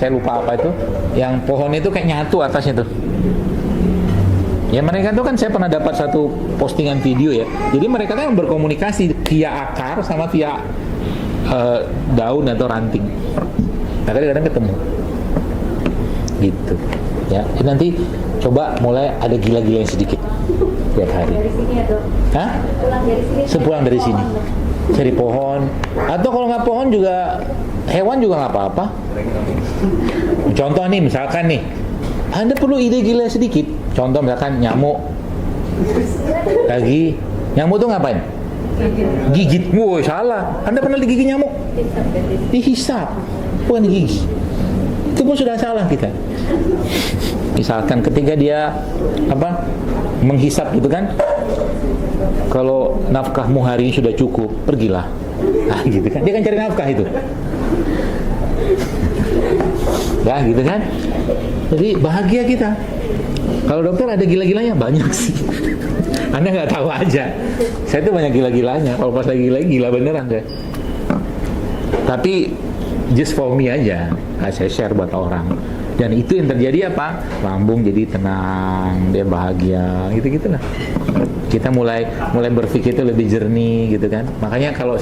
saya lupa apa itu, yang pohon itu kayak nyatu atasnya tuh. Ya mereka tuh kan saya pernah dapat satu postingan video ya. Jadi mereka kan berkomunikasi via akar sama via daun atau ranting. Nah kadang-kadang ketemu. Gitu. Ya, jadi nanti coba mulai ada gila-gila yang sedikit tiap hari. Dari sini ya dok? Hah? Pulang dari sini. Sepulang dari sini. Cari pohon. Atau kalau nggak pohon juga hewan juga nggak apa-apa. Contoh nih, misalkan nih, Anda perlu ide gila sedikit. Contoh misalkan nyamuk. Lagi, nyamuk tuh ngapain? Gigit. Woi, salah. Anda pernah digigit nyamuk? Dihisap. Bukan digigit. Itu pun sudah salah kita. Misalkan ketika dia menghisap gitu kan, kalau nafkahmu hari ini sudah cukup, pergilah. Nah, gitu kan. Dia kan cari nafkah itu. Ya, gitu kan. Jadi bahagia kita. Kalau dokter ada gila-gilanya banyak sih. Anda nggak tahu aja. Saya tuh banyak gila-gilanya. Kalau pas lagi gila beneran saya. Tapi just for me aja. Saya share buat orang. Dan itu yang terjadi apa? Lambung jadi tenang, dia bahagia, gitu-gitulah. Kita mulai berpikir itu lebih jernih gitu kan. Makanya kalau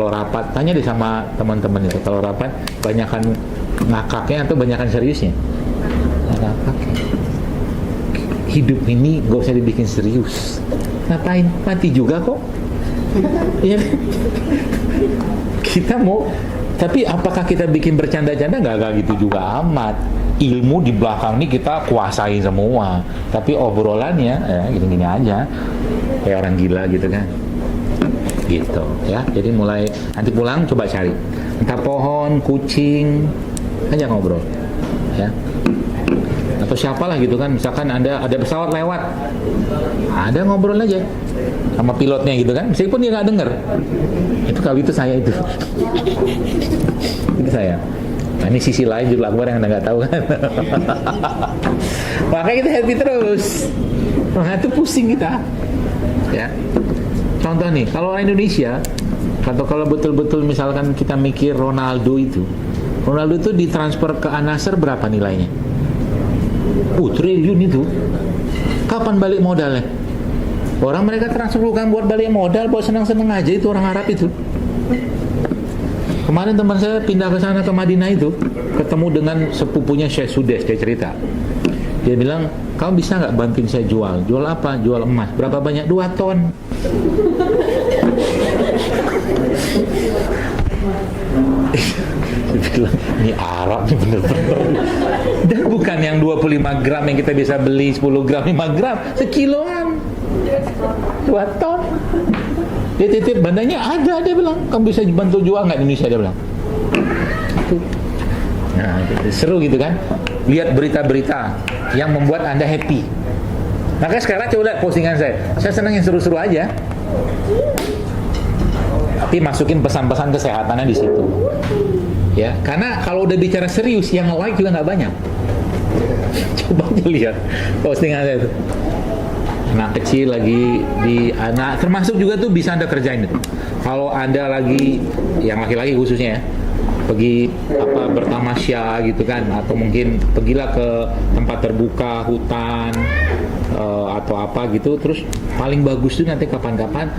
rapat, tanya deh sama teman-teman itu, kalau rapat banyakan ngakaknya atau banyakan seriusnya? Ngakaknya. Hidup ini gak usah dibikin serius. Ngapain? Mati juga kok. Iya. Kita mau. Tapi apakah kita bikin bercanda-canda? Nggak gitu juga amat. Ilmu di belakang ini kita kuasai semua. Tapi obrolannya gini-gini aja. Kayak orang gila gitu kan. Gitu ya. Jadi mulai nanti pulang coba cari. Entah pohon, kucing, aja ngobrol. Ya. Atau siapalah gitu kan. Misalkan ada pesawat lewat. Ada ngobrol aja sama pilotnya gitu kan. Meskipun dia nggak denger. Itu kalau itu saya itu. Itu saya. Nah ini sisi lain Judul Akbar yang Anda nggak tahu kan. Makanya kita happy terus. Nah itu pusing kita. Ya. Contoh nih, kalau orang Indonesia, atau kalau betul-betul misalkan kita mikir Ronaldo itu ditransfer ke Al-Nassr berapa nilainya? Triliun itu. Kapan balik modalnya? Orang mereka transfer bukan buat balik modal, buat senang-senang aja itu orang Arab itu. Kemarin teman saya pindah ke sana ke Madinah itu, ketemu dengan sepupunya Syekh Sudes, dia cerita. Dia bilang, kamu bisa nggak bantuin saya jual? Jual apa? Jual emas. Berapa banyak? 2 ton. Dia bilang, ini Arab nih bener-bener. Dan bukan yang 25 gram yang kita bisa beli 10 gram, 5 gram, sekiloan. 2 ton. Dia titip bandanya ada, dia bilang, kamu bisa bantu jual nggak di Indonesia, dia bilang. Nah, seru gitu kan? Lihat berita-berita yang membuat Anda happy. Makanya sekarang coba lihat postingan saya senang yang seru-seru aja. Tapi masukin pesan-pesan kesehatannya di situ. Ya, karena kalau udah bicara serius, yang like juga nggak banyak. Coba aja lihat postingan saya itu. Anak kecil lagi termasuk juga tuh bisa Anda kerjain itu. Kalau Anda lagi, yang laki-laki khususnya ya, pergi bertamasya gitu kan, atau mungkin pergilah ke tempat terbuka, hutan atau apa gitu. Terus paling bagus tuh nanti kapan-kapan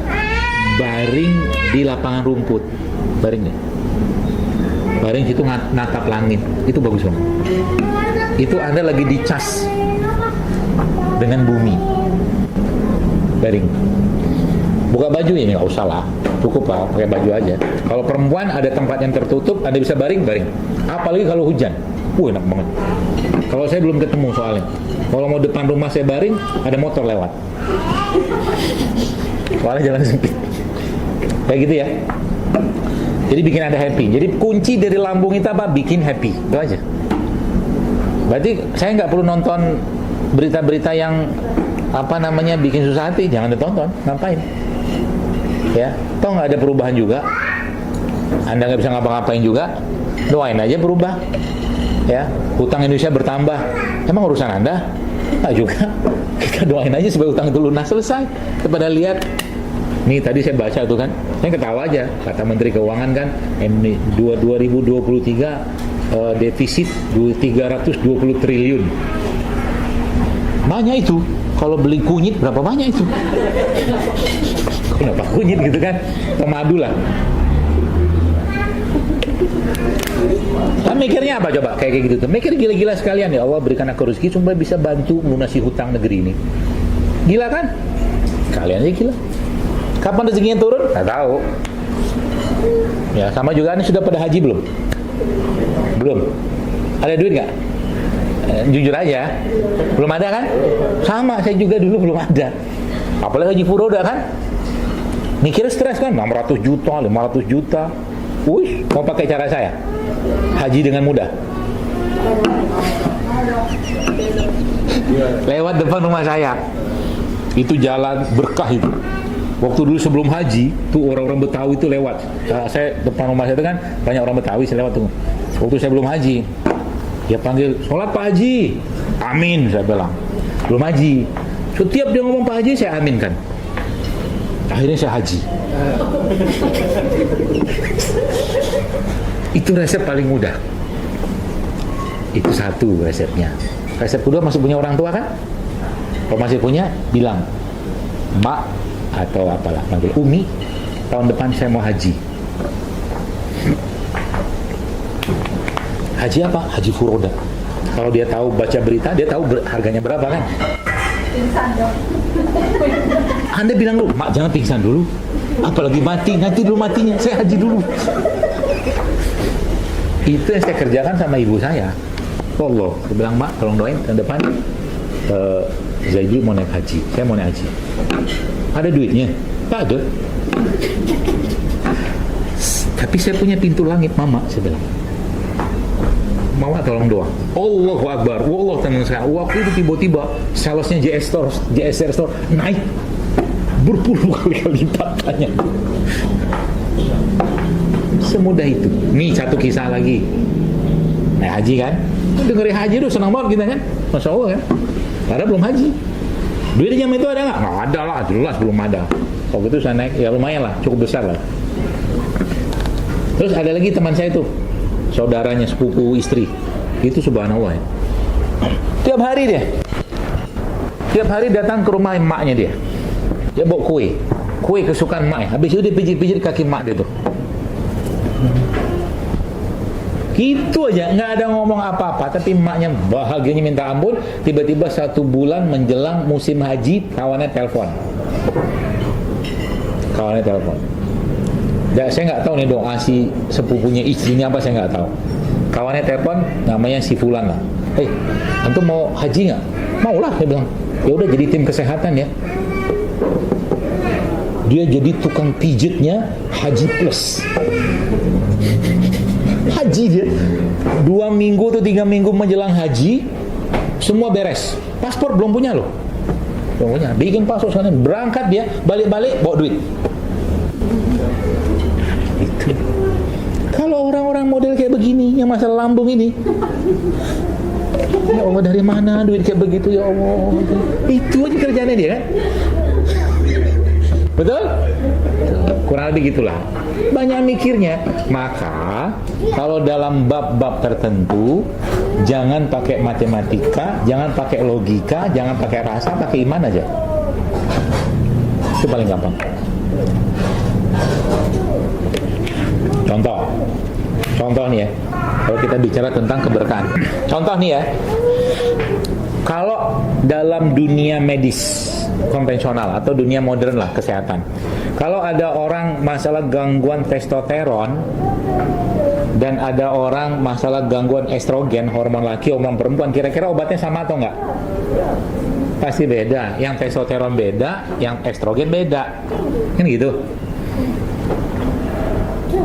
baring di lapangan rumput, baring situ natap langit, itu bagus banget. Itu Anda lagi dicas dengan bumi, baring. Buka baju ini nggak usah lah, cukup lah pakai baju aja. Kalau perempuan ada tempat yang tertutup, Anda bisa baring. Apalagi kalau hujan, enak banget. Kalau saya belum ketemu soalnya. Kalau mau depan rumah saya baring, ada motor lewat. Soalnya jalan sempit. Kayak gitu ya. Jadi bikin Anda happy. Jadi kunci dari lambung itu apa? Bikin happy. Itu aja. Berarti saya nggak perlu nonton berita-berita yang bikin susah hati. Jangan ditonton. Ngapain? Ya, toh nggak ada perubahan juga. Anda nggak bisa ngapa-ngapain juga. Doain aja berubah. Ya, hutang Indonesia bertambah. Emang urusan Anda? Nggak juga. Kita doain aja supaya hutang itu lunas, selesai. Kepada lihat. Nih tadi saya baca tuh kan, saya ketawa aja, kata Menteri Keuangan kan, 2023 defisit 320 triliun. Banyak itu. Kalau beli kunyit berapa banyak itu? Kenapa kunyit gitu kan? Pemadu lah. Nah, mikirnya apa coba kayak gitu tuh? Mikir gila-gila sekalian, ya Allah berikan aku rezeki supaya bisa bantu melunasi hutang negeri ini. Gila kan? Kalian aja gila. Kapan rezekinya turun? Nggak tahu. Ya sama juga, ini sudah pada haji belum? Belum. Ada duit nggak? Jujur aja, belum ada kan? Sama, saya juga dulu belum ada. Apalagi haji furoda kan? Mikirnya stres kan? 600 juta, 500 juta. Wih, mau pakai cara saya? Haji dengan mudah. Lewat depan rumah saya. Itu jalan berkah itu. Waktu dulu sebelum haji, tuh orang-orang Betawi itu lewat. Saya depan rumah saya itu kan banyak orang Betawi, saya lewat tuh. Waktu saya belum haji, dia panggil, sholat Pak Haji. Amin, saya bilang. Belum haji. Setiap dia ngomong Pak Haji, saya aminkan. Akhirnya saya haji. Itu resep paling mudah. Itu satu resepnya. Resep kedua masih punya orang tua kan? Kalau masih punya, bilang, Mbak atau apalah, panggil Umi, tahun depan saya mau haji. Haji apa? Haji furoda. Kalau dia tahu baca berita, dia tahu harganya berapa kan? Pingsan dong. Anda bilang lu, Mak jangan pingsan dulu. Apalagi mati, nanti dulu matinya. Saya haji dulu. Itu yang saya kerjakan sama ibu saya. Allah, saya bilang Mak, tolong doain tahun depan Zaidul mau naik haji. Saya mau naik haji. Ada duitnya? Tak ada. Tapi saya punya pintu langit, Mama, saya bilang. Mama tolong doa. Allahu Akbar. Wallah tenang sekali. Waktu itu tiba-tiba salesnya JSR Store naik berpuluh kali lipatnya. Semudah itu. Nih satu kisah lagi. Naik haji kan? Dengerin haji tuh senang banget kita kan? Masya Allah kan? Karena belum haji. Duit jam itu ada nggak? Nggak ada lah, jelas belum ada. Waktu itu saya naik, ya lumayan lah, cukup besar lah. Terus ada lagi teman saya tuh, saudaranya, sepupu istri. Itu subhanallah ya. Tiap hari datang ke rumah emaknya dia. Dia bawa kue kesukaan emaknya. Habis itu dia pijit-pijit kaki emak dia tuh. Gitu aja, nggak ada ngomong apa-apa. Tapi emaknya bahagianya minta ampun. Tiba-tiba 1 bulan menjelang musim haji, kawannya telepon. Saya nggak tahu nih doa si sepupunya istrinya apa, saya nggak tahu. Kawannya telepon, namanya si Fulan lah. Antum mau haji nggak? Mau lah, dia bilang. Ya udah jadi tim kesehatan ya. Dia jadi tukang pijitnya Haji Plus. Haji dia 2 minggu atau 3 minggu menjelang haji, semua beres. Paspor belum punya loh. Belum punya. Bikin paspor sana, berangkat dia, balik-balik bawa duit. Itu. Kalau orang-orang model kayak begini, yang masalah lambung ini, ya Allah dari mana duit kayak begitu ya Allah. Itu aja kerjaannya dia kan. Betul? Kurang lebih gitulah. Banyak mikirnya. Maka kalau dalam bab-bab tertentu, jangan pakai matematika, jangan pakai logika, jangan pakai rasa, pakai iman aja. Itu paling gampang. Contoh nih ya. Kalau kita bicara tentang keberkahan. Contoh nih ya. Kalau dalam dunia medis konvensional atau dunia modern lah, kesehatan, kalau ada orang masalah gangguan testosteron dan ada orang masalah gangguan estrogen, hormon laki, hormon perempuan, kira-kira obatnya sama atau enggak? Pasti beda. Yang testosteron beda, yang estrogen beda, kan gitu.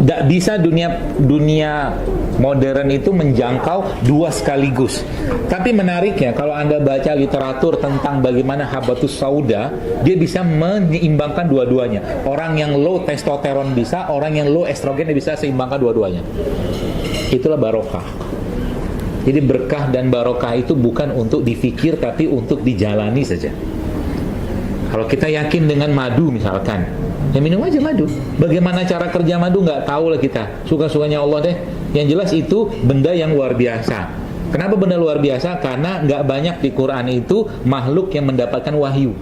Nggak bisa dunia modern itu menjangkau 2 sekaligus. Tapi menariknya, kalau Anda baca literatur tentang bagaimana habatus sauda, dia bisa menyeimbangkan dua-duanya. Orang yang low testosteron bisa, orang yang low estrogen bisa seimbangkan dua-duanya. Itulah barokah. Jadi berkah dan barokah itu bukan untuk dipikir, tapi untuk dijalani saja. Kalau kita yakin dengan madu misalkan, ya minum aja madu. Bagaimana cara kerja madu nggak tahu lah kita. Suka-sukanya Allah deh. Yang jelas itu benda yang luar biasa. Kenapa benda luar biasa? Karena nggak banyak di Quran itu makhluk yang mendapatkan wahyu.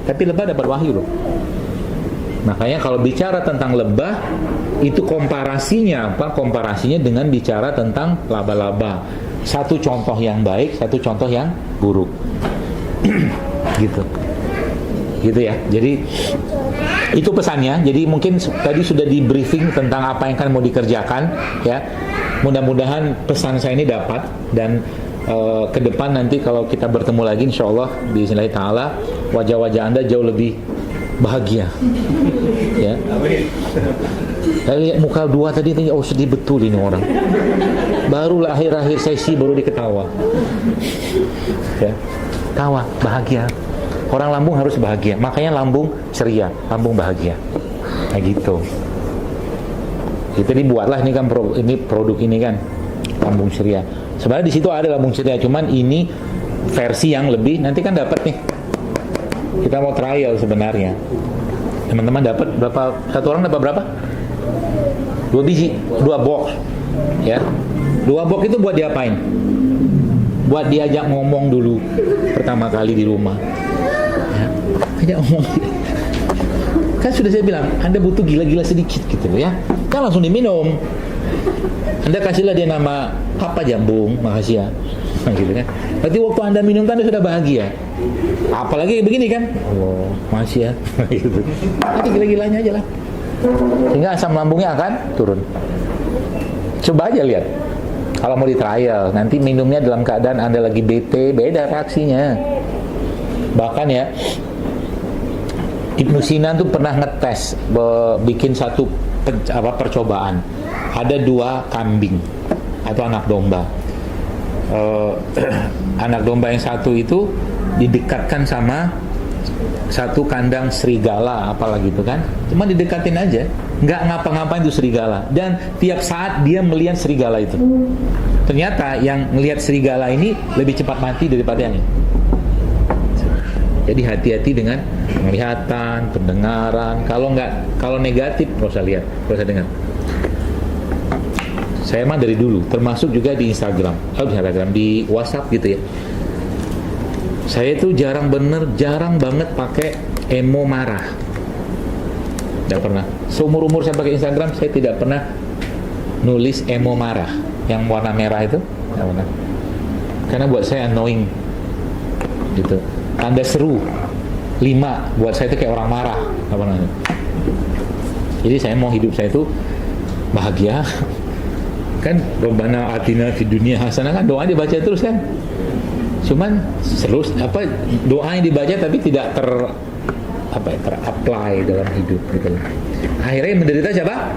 Tapi lebah dapat wahyu loh. Makanya kalau bicara tentang lebah, itu komparasinya apa? Komparasinya dengan bicara tentang laba-laba. Satu contoh yang baik, satu contoh yang buruk. Gitu ya. Jadi itu pesannya. Jadi mungkin tadi sudah di briefing tentang apa yang akan mau dikerjakan ya. Mudah-mudahan pesan saya ini dapat, dan ke depan nanti kalau kita bertemu lagi insyaallah bismillah taala wajah-wajah Anda jauh lebih bahagia. Ya. Saya lihat muka dua tadi, oh sedih betul ini orang. Baru akhir-akhir sesi baru diketawa. Ya. Tawa, bahagia. Orang lambung harus bahagia. Makanya lambung ceria, lambung bahagia. Kayak gitu. Kita dibuatlah ini kan ini produk ini kan lambung ceria. Sebenarnya di situ ada lambung ceria, cuman ini versi yang lebih. Nanti kan dapat nih. Kita mau trial sebenarnya. Teman-teman dapat berapa? Satu orang dapat berapa? 2 biji, 2 box. Ya. 2 box itu buat diapain? Buat diajak ngomong dulu pertama kali di rumah. Ya. Ajak ngomong. Kan sudah saya bilang, Anda butuh gila-gila sedikit gitu loh ya. Kan langsung diminum. Anda kasihlah dia nama apa, Jambung, makasih ya. Nah, gitu kan. Berarti waktu Anda minum kan Anda sudah bahagia. Apalagi begini kan, oh masih ya. Gitu. Nanti gila-gilanya aja lah, sehingga asam lambungnya akan turun. Coba aja lihat. Kalau mau di trial, nanti minumnya dalam keadaan Anda lagi bete, beda reaksinya. Bahkan ya, Ibnu Sina tuh pernah ngetes, bikin satu percobaan. Ada 2 kambing atau anak domba. Anak domba yang satu itu didekatkan sama satu kandang serigala apalagi itu kan, cuma didekatin aja, nggak ngapa-ngapain itu serigala, dan tiap saat dia melihat serigala itu. Ternyata yang melihat serigala ini lebih cepat mati daripada yang ini. Jadi hati-hati dengan penglihatan, pendengaran. Kalau negatif nggak usah lihat, nggak usah dengar. Saya mah dari dulu, termasuk juga di Instagram, di WhatsApp gitu ya. Saya itu jarang banget pakai emo marah. Tidak pernah. Seumur-umur saya pakai Instagram, saya tidak pernah nulis emo marah yang warna merah itu. Tidak pernah. Karena buat saya annoying. Gitu. Tanda seru 5 buat saya itu kayak orang marah. Tidak pernah. Jadi saya mau hidup saya itu bahagia. Kan Rabbana atina fid dunya hasanah, kan doa dibaca terus kan. Cuman doa yang dibaca tapi tidak ter-apply dalam hidup gitu. Akhirnya yang menderita siapa?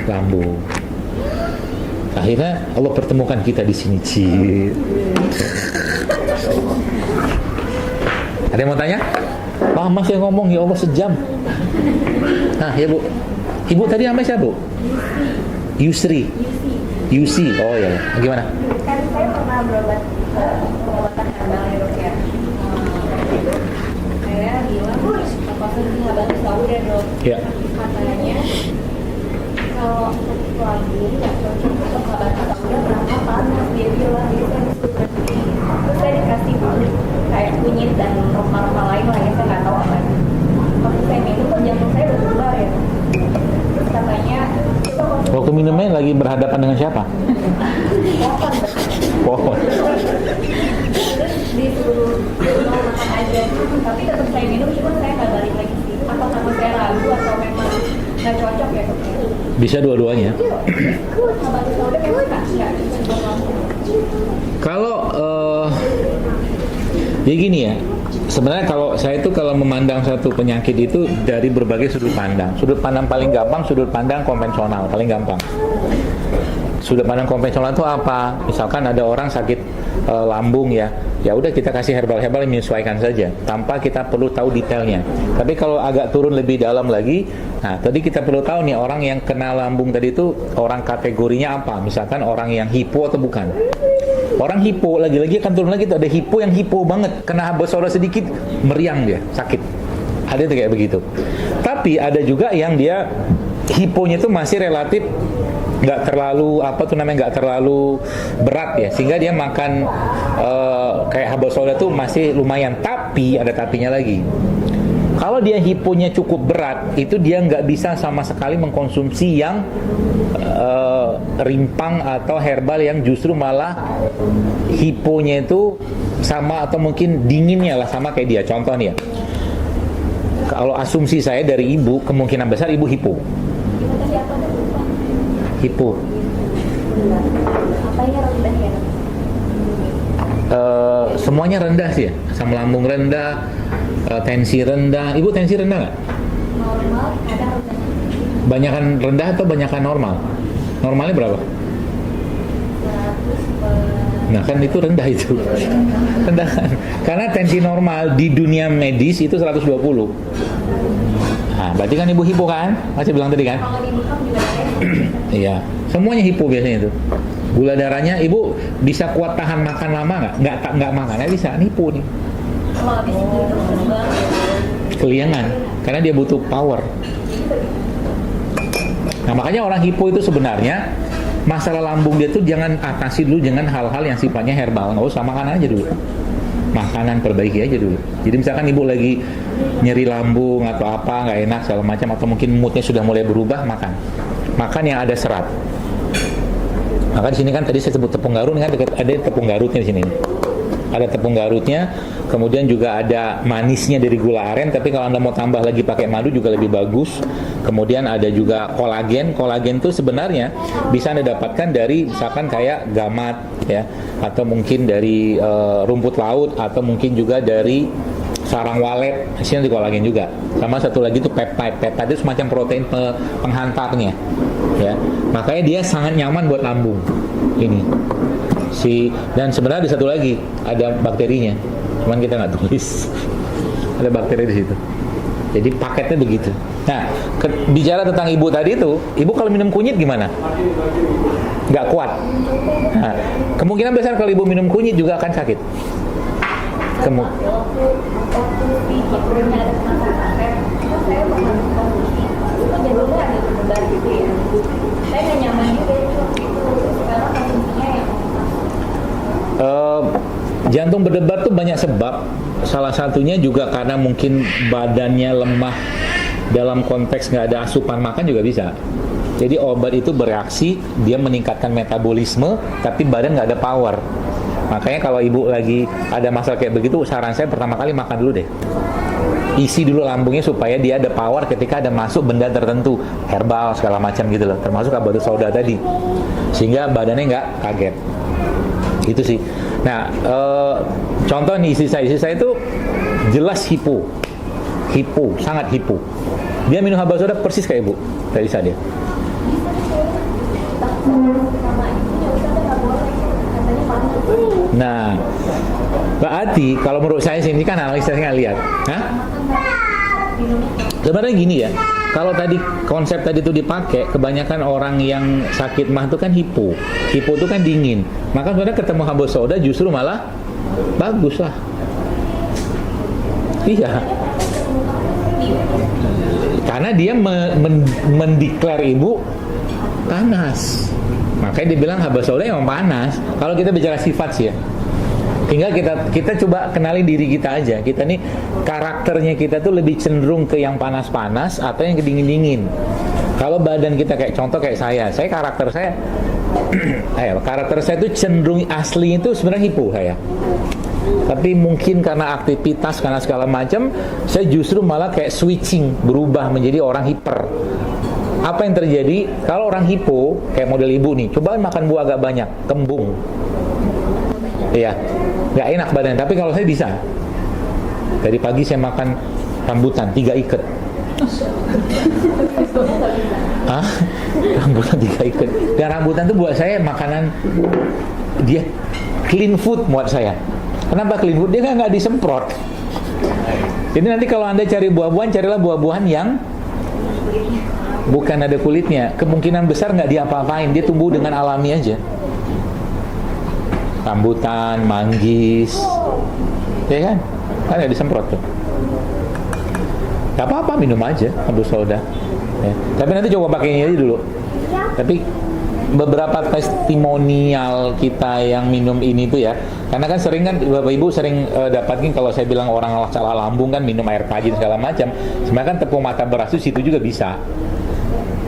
Lambung. Akhirnya Allah pertemukan kita di sini, Ada yang mau tanya? Pak Mas yang ngomong, ya Allah sejam. Nah ya Bu, Ibu tadi namanya siapa Bu? Yusri. Yusi. Oh ya, gimana? Kan saya pernah berobat pengobatan herbal ya Dok ya. Saya bilang konsumsi herbal sauda Dok. Ya. Katanya kalau sakit lambung nggak cocok untuk herbal sauda berapa panas dia bilang, jadi saya disuruh berhenti. Terus saya dikasih kayak kunyit dan rempah-rempah lain lah ya, saya nggak tahu apa. Waktu saya minum kok jantung saya berdebar ya. Terus katanya waktu minumnya lagi berhadapan dengan siapa? Pohon. Terus disuruh makan aja, tapi tetap saya minum, cuma saya nggak balik lagi sih. Apa karena saya ragu atau memang nggak cocok ya Dok? Bisa dua-duanya. Herbal sauda memang nggak cocok langsung. Kalau ya gini ya, sebenarnya kalau saya itu kalau memandang satu penyakit itu dari berbagai sudut pandang. Sudut pandang paling gampang, sudut pandang konvensional paling gampang. Sudut pandang konvensional itu apa? Misalkan ada orang sakit lambung ya udah kita kasih herbal-herbal yang menyesuaikan saja, tanpa kita perlu tahu detailnya. Tapi kalau agak turun lebih dalam lagi, nah tadi kita perlu tahu nih orang yang kena lambung tadi itu orang kategorinya apa? Misalkan orang yang hipo atau bukan? Orang hipo, lagi-lagi akan turun lagi tuh, ada hipo yang hipo banget, kena bersorak sedikit meriang dia, sakit. Ada tuh kayak begitu. Tapi ada juga yang dia hiponya itu masih relatif nggak terlalu nggak terlalu berat ya, sehingga dia makan kayak habas sauda tuh masih lumayan. Tapi ada tapinya lagi. Kalau dia hiponya cukup berat, itu dia nggak bisa sama sekali mengkonsumsi yang rimpang atau herbal yang justru malah hiponya itu sama atau mungkin dinginnya lah sama kayak dia. Contoh nih ya, kalau asumsi saya dari ibu, kemungkinan besar ibu hipo. Hipo. Apa ini rendah ya? Semuanya rendah sih ya, asam lambung rendah, tensi rendah. Ibu tensi rendah nggak? Normal, ada rendah. Banyakan rendah atau banyakan normal? Normalnya berapa? 100 Nah kan itu rendah itu. Rendah kan? Karena tensi normal di dunia medis itu 120. Nah, berarti kan ibu hipo kan? Masih bilang tadi kan? kalau di bekam juga ada. Iya, semuanya hipo biasanya itu. Gula darahnya ibu bisa kuat tahan makan lama nggak makannya bisa hipo nih. Kalau habis itu terbang. Keliangan, karena dia butuh power. Nah makanya orang hipo itu sebenarnya masalah lambung dia tuh jangan atasi dulu dengan hal-hal yang sifatnya herbal, nggak usah, makan aja dulu. Makanan perbaiki aja dulu. Jadi misalkan ibu lagi nyeri lambung atau apa nggak enak segala macam, atau mungkin moodnya sudah mulai berubah, makan yang ada serat. Maka di sini kan tadi saya sebut tepung garut, kan ada tepung garutnya di sini. Ada tepung garutnya, kemudian juga ada manisnya dari gula aren, tapi kalau Anda mau tambah lagi pakai madu juga lebih bagus. Kemudian ada juga kolagen. Kolagen itu sebenarnya bisa Anda dapatkan dari misalkan kayak gamat ya, atau mungkin dari rumput laut, atau mungkin juga dari sarang walet, hasilnya di kolagen juga. Sama satu lagi itu peptide. Peptide itu semacam protein penghantarnya ya. Makanya dia sangat nyaman buat lambung ini. Dan sebenarnya ada satu lagi, ada bakterinya. Cuman kita nggak tulis. Ada bakteri di situ. Jadi paketnya begitu. Nah, bicara tentang ibu tadi itu, ibu kalau minum kunyit gimana? Nggak kuat. Nah, kemungkinan besar kalau ibu minum kunyit juga akan sakit. Waktu di hiponya ada masalah itu saya mengandung kondisi itu jadulnya ada berdebar gitu ya. Saya nggak nyaman juga itu sekarang kondisinya yang jantung berdebar tuh banyak sebab. Salah satunya juga karena mungkin badannya lemah, dalam konteks nggak ada asupan makan juga bisa. Jadi obat itu bereaksi, dia meningkatkan metabolisme, tapi badan nggak ada power. Makanya kalau ibu lagi ada masalah kayak begitu, saran saya pertama kali makan dulu deh. Isi dulu lambungnya supaya dia ada power ketika ada masuk benda tertentu, herbal segala macam gitu loh, termasuk habas sauda tadi, sehingga badannya nggak kaget. Itu sih. Nah, contoh nih istri saya itu jelas hipo, sangat hipo. Dia minum habas sauda persis kayak ibu tadi saja. Nah, berarti kalau menurut saya sini kan analisa saya nggak lihat. Hah? Sebenarnya gini ya, kalau tadi konsep tadi itu dipakai, kebanyakan orang yang sakit mah itu kan hipo itu kan dingin. Maka sebenarnya ketemu habas sauda justru malah bagus lah. Iya. Karena dia mendeklar ibu panas. Makanya dia bilang habas sauda emang panas. Kalau kita bicara sifat sih ya, tinggal kita coba kenali diri kita aja. Kita nih karakternya kita tuh lebih cenderung ke yang panas-panas atau yang ke dingin-dingin. Kalau badan kita kayak contoh kayak saya karakter saya karakter saya tuh cenderung asli itu sebenarnya hipo saya. Tapi mungkin karena aktivitas, karena segala macam, saya justru malah kayak switching, berubah menjadi orang hiper. Apa yang terjadi kalau orang hipo kayak model ibu nih, coba makan buah agak banyak, kembung. Iya, nggak enak badan. Tapi kalau saya bisa, dari pagi saya makan rambutan 3 ikat. Hah? Rambutan 3 ikat. Dan rambutan itu buat saya makanan, dia clean food buat saya. Kenapa clean food? Dia nggak disemprot. Jadi nanti kalau Anda cari buah-buahan, carilah buah-buahan yang bukan ada kulitnya. Kemungkinan besar nggak diapa-apain, dia tumbuh dengan alami aja. Rambutan, manggis, ya kan? Kan nggak disemprot tuh. Gak apa-apa, minum aja habas sauda. Ya. Tapi nanti coba pakai ini aja dulu. Tapi beberapa testimonial kita yang minum ini tuh ya, karena kan sering kan Bapak Ibu sering dapatin kalau saya bilang orang salah lambung kan minum air tajin segala macam. Sebenarnya kan tepung mata beras itu situ juga bisa.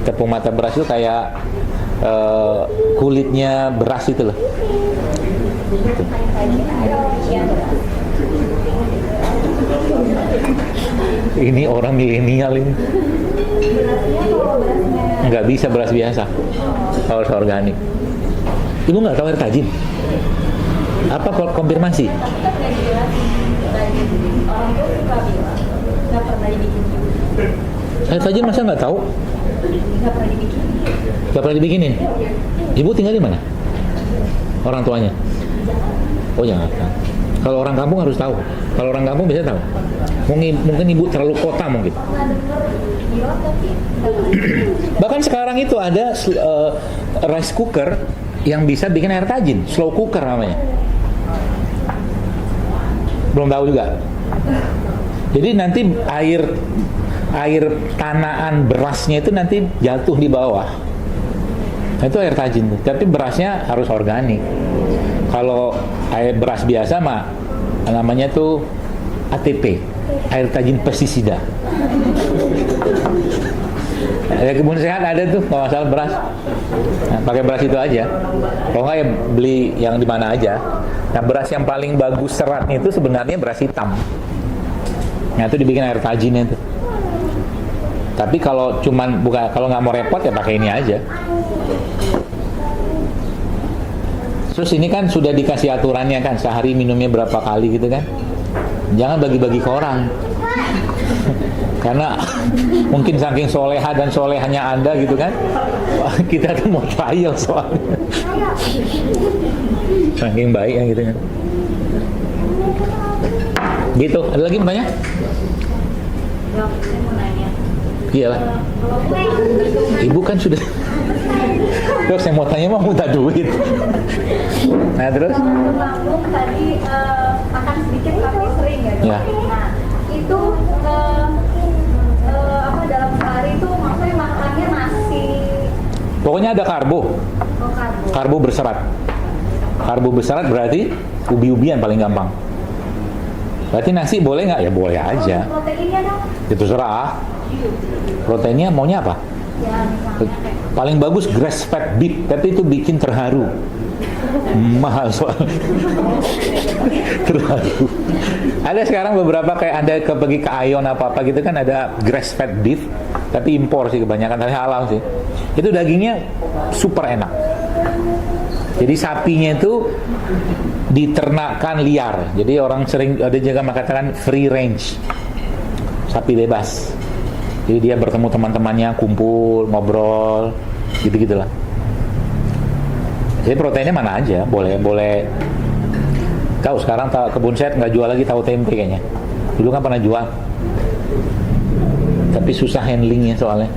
Tepung mata beras itu kayak kulitnya beras itu loh. Ini orang milenial ini. Nggak bisa beras biasa, harus organik. Ibu nggak tahu air tajin? Apa konfirmasi? Air tajin masa nggak tahu? Nggak pernah dibikinin. Ibu tinggal di mana? Orang tuanya? Oh jangan. Kalau orang kampung harus tahu. Kalau orang kampung bisa tahu. Mungkin ibu terlalu kota mungkin. Bahkan sekarang itu ada rice cooker yang bisa bikin air tajin, slow cooker namanya. Belum tahu juga. Jadi nanti air tanaan berasnya itu nanti jatuh di bawah. Nah, itu air tajin. Tapi berasnya harus organik. Kalau air beras biasa mah namanya tuh ATP, air tajin pestisida. Ya kebun sehat ada tuh kalau masalah beras. Nah, pakai beras itu aja. Kalau nggak ya beli yang di mana aja. Nah, beras yang paling bagus seratnya itu sebenarnya beras hitam. Nah, itu dibikin air tajinnya itu. Tapi kalau kalau nggak mau repot ya pakai ini aja. Terus ini kan sudah dikasih aturannya kan, sehari minumnya berapa kali gitu kan. Jangan bagi-bagi ke orang. Karena mungkin saking soleha dan solehanya Anda gitu kan, kita tuh mau trial soalnya. Saking baik ya gitu kan. Gitu, ada lagi mau tanya? Saya mau nanya. Iyalah. Ibu kan sudah. Dok, saya mau tanya mau minta duit. Nah terus? Lambung tadi makan sedikit tapi sering ya. Ya. Nah itu apa dalam sehari itu maksudnya makannya nasi. Pokoknya ada karbo. Karbo berserat. Karbo berserat berarti ubi-ubian paling gampang. Berarti nasi boleh nggak? Ya boleh aja. Proteinnya dong? Itu terserah. Proteinnya maunya apa? Ya misalnya kayak Paling bagus grass fed beef, tapi itu bikin terharu. Mahal soalnya. Terharu. Ada sekarang beberapa kayak Anda pergi ke Aeon apa-apa gitu kan ada grass fed beef, tapi impor sih kebanyakan, tapi halal sih. Itu dagingnya super enak. Jadi sapinya itu diternakan liar. Jadi orang sering ada juga mengatakan free range. Sapi bebas. Jadi dia bertemu teman-temannya, kumpul, ngobrol, gitu-gitulah. Jadi proteinnya mana aja, boleh. Tahu sekarang kebun sehat nggak jual lagi tahu tempe kayaknya. Dulu kan pernah jual. Tapi susah handlingnya soalnya.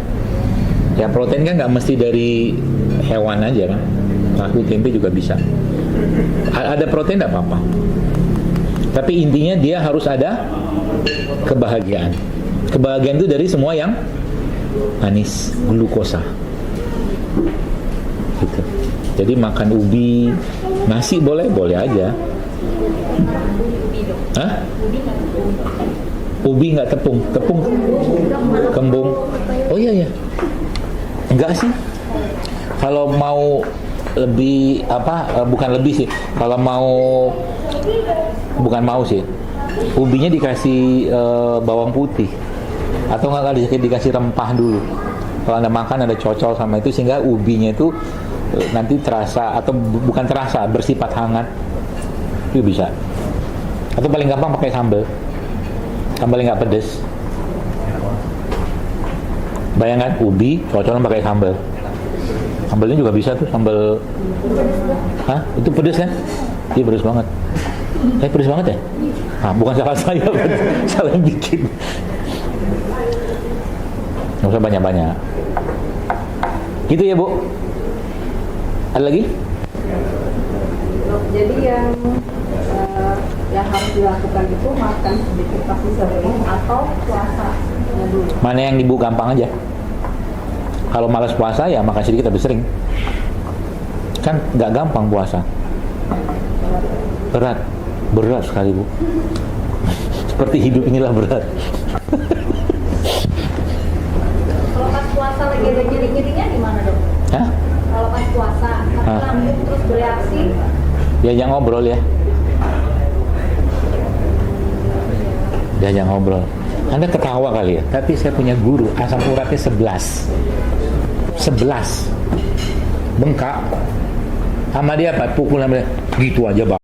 Ya protein kan nggak mesti dari hewan aja kan. Tahu tempe juga bisa. Ada protein nggak apa-apa. Tapi intinya dia harus ada kebahagiaan. Kebahagiaan itu dari semua yang manis, glukosa. Gitu. Jadi makan ubi, nasi boleh aja. Hah? Ubi nggak tepung, kembung. Oh iya. Enggak sih. Kalau mau lebih bukan lebih sih. Kalau bukan mau sih. Ubinya dikasih bawang putih. Atau nggak dikasih rempah dulu. Kalau Anda makan ada cocol sama itu sehingga ubinya itu nanti terasa atau bukan terasa bersifat hangat. Itu bisa. Atau paling gampang pakai sambal. Sambalnya nggak pedes. Bayangkan ubi cocolan pakai sambal. Sambalnya juga bisa tuh sambal. Hah? Itu pedes kan? Iya pedes banget. Pedes banget ya? Nah, bukan salah saya, salah yang bikin. Nggak usah banyak-banyak. Gitu ya Bu? Ada lagi? Jadi yang harus dilakukan itu makan sedikit tapi sering atau puasa dulu. Mana yang Ibu gampang aja. Kalau malas puasa ya makan sedikit tapi sering. Kan nggak gampang puasa. Berat sekali Bu. Seperti hidup inilah berat. Kalau pas puasa lagi ada nyeri-nyerinya gimana dok? Hah? Kalau pas puasa, Hah? lambung terus bereaksi, Diajak ngobrol ya. Diajak ngobrol. Anda ketawa kali ya, tapi saya punya guru, asam uratnya 11. Bengkak. Sama dia apa? Pukul sama dia. Gitu aja Bang.